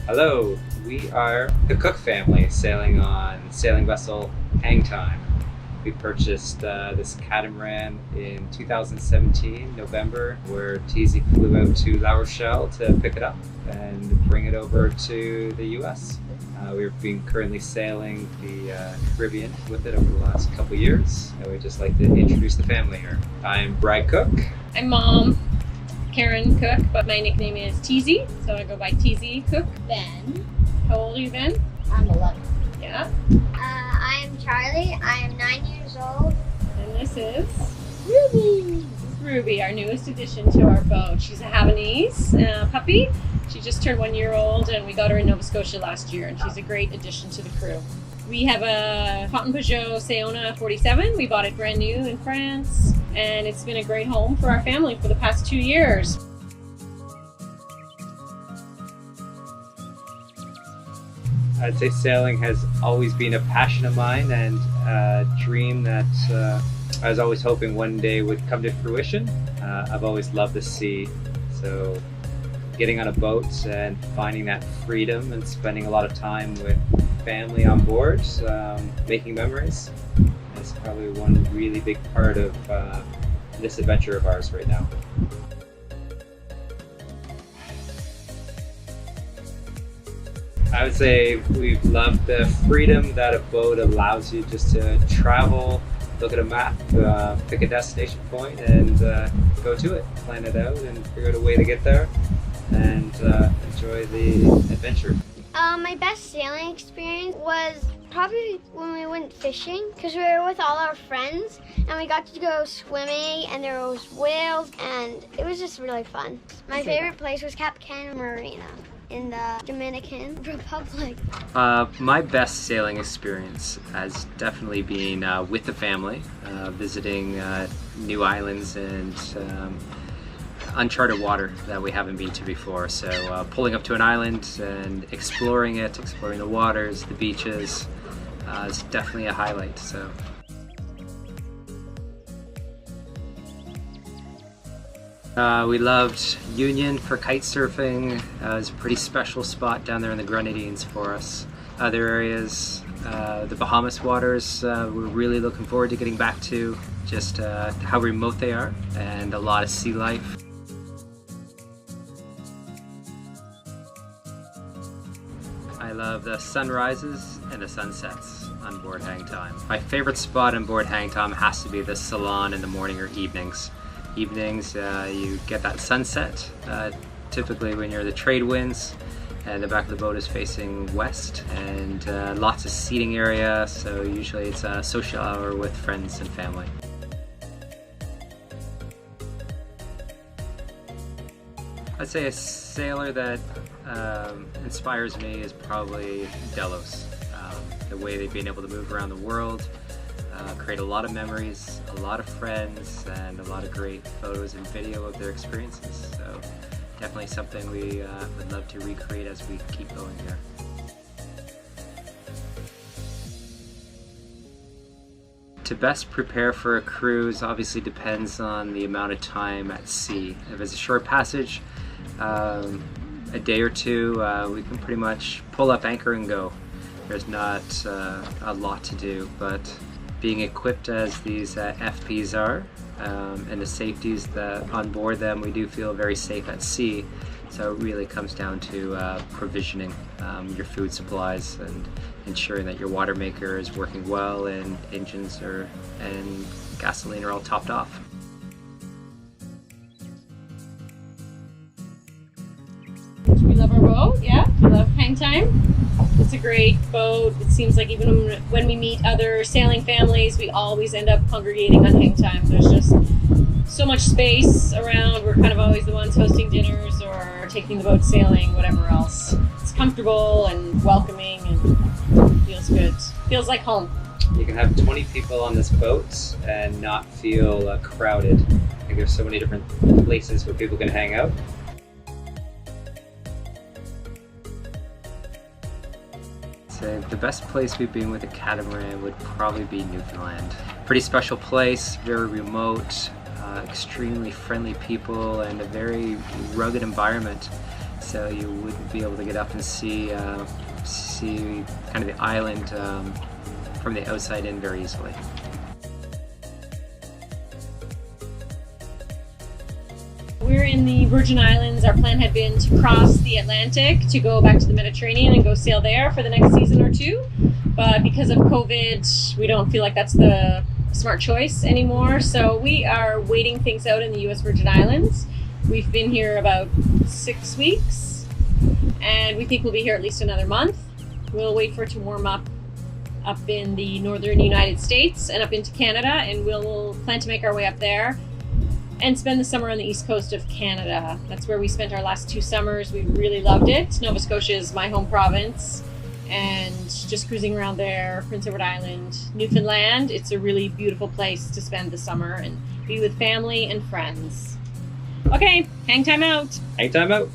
Hello, we are the Cook family sailing on sailing vessel HANGTIME. We purchased this catamaran in 2017, November, where TZ flew out to La Rochelle to pick it up and bring it over to the US. We've been currently sailing the Caribbean with it over the last couple years, and we'd just like to introduce the family here. I'm Brad Cook. I'm Mom, Karen Cook, but my nickname is TZ, so I go by TZ Cook. Ben. How old are you, Ben? I'm 11. Yeah. I am Charlie. I am 9 years old. And this is Ruby. Ruby, our newest addition to our boat. She's a Havanese puppy. She just turned 1 year old, and we got her in Nova Scotia last year, and she's a great addition to the crew. We have a Fountaine Pajot SAONA 47. We bought it brand new in France, and it's been a great home for our family for the past 2 years. I'd say sailing has always been a passion of mine and a dream that I was always hoping one day would come to fruition. I've always loved the sea, so getting on a boat and finding that freedom and spending a lot of time with family on board, making memories, is probably one really big part of this adventure of ours right now. I would say we've loved the freedom that a boat allows you just to travel, look at a map, pick a destination point and go to it, plan it out and figure out a way to get there and enjoy the adventure. My best sailing experience was probably when we went fishing, because we were with all our friends and we got to go swimming and there was whales and it was just really fun. My favorite place was Cap Cana Marina in the Dominican Republic. My best sailing experience has definitely been with the family, visiting new islands and uncharted water that we haven't been to before. So pulling up to an island and exploring it, exploring the waters, the beaches, is definitely a highlight. So. We loved Union for kite surfing. It's a pretty special spot down there in the Grenadines for us. Other areas, the Bahamas waters, we're really looking forward to getting back to, just how remote they are and a lot of sea life. I love the sunrises and the sunsets on board HANGTIME. My favorite spot on board HANGTIME has to be the salon in the morning or evenings. Evenings, you get that sunset, typically when you're the trade winds and the back of the boat is facing west, and lots of seating area, so usually it's a social hour with friends and family. I'd say a sailor that inspires me is probably Delos. The way they've been able to move around the world, create a lot of memories, a lot of friends, and a lot of great photos and video of their experiences. So definitely something we would love to recreate as we keep going here. To best prepare for a cruise obviously depends on the amount of time at sea. If it's a short passage, a day or two, we can pretty much pull up anchor and go. There's not a lot to do, but being equipped as these FPs are, and the safeties that on board them, we do feel very safe at sea. So it really comes down to provisioning your food supplies and ensuring that your water maker is working well and engines and gasoline are all topped off. We love our boat, yeah. We love HANGTIME. It's a great boat. It seems like even when we meet other sailing families, we always end up congregating on HANGTIME. There's just so much space around. We're kind of always the ones hosting dinners or taking the boat sailing, whatever else. It's comfortable and welcoming and feels good. Feels like home. You can have 20 people on this boat and not feel crowded. I think there's so many different places where people can hang out. So the best place we've been with a catamaran would probably be Newfoundland. Pretty special place, very remote, extremely friendly people, and a very rugged environment. so you wouldn't be able to get up and see kind of the island from the outside in very easily. We're in the Virgin Islands. Our plan had been to cross the Atlantic to go back to the Mediterranean and go sail there for the next season or two. But because of COVID, we don't feel like that's the smart choice anymore. So we are waiting things out in the US Virgin Islands. We've been here about 6 weeks and we think we'll be here at least another month. We'll wait for it to warm up in the northern United States and up into Canada, and we'll plan to make our way up there and spend the summer on the east coast of Canada. That's where we spent our last 2 summers. We really loved it. Nova Scotia is my home province, and just cruising around there, Prince Edward Island, Newfoundland, it's a really beautiful place to spend the summer and be with family and friends. Okay, hang time out. Hang time out.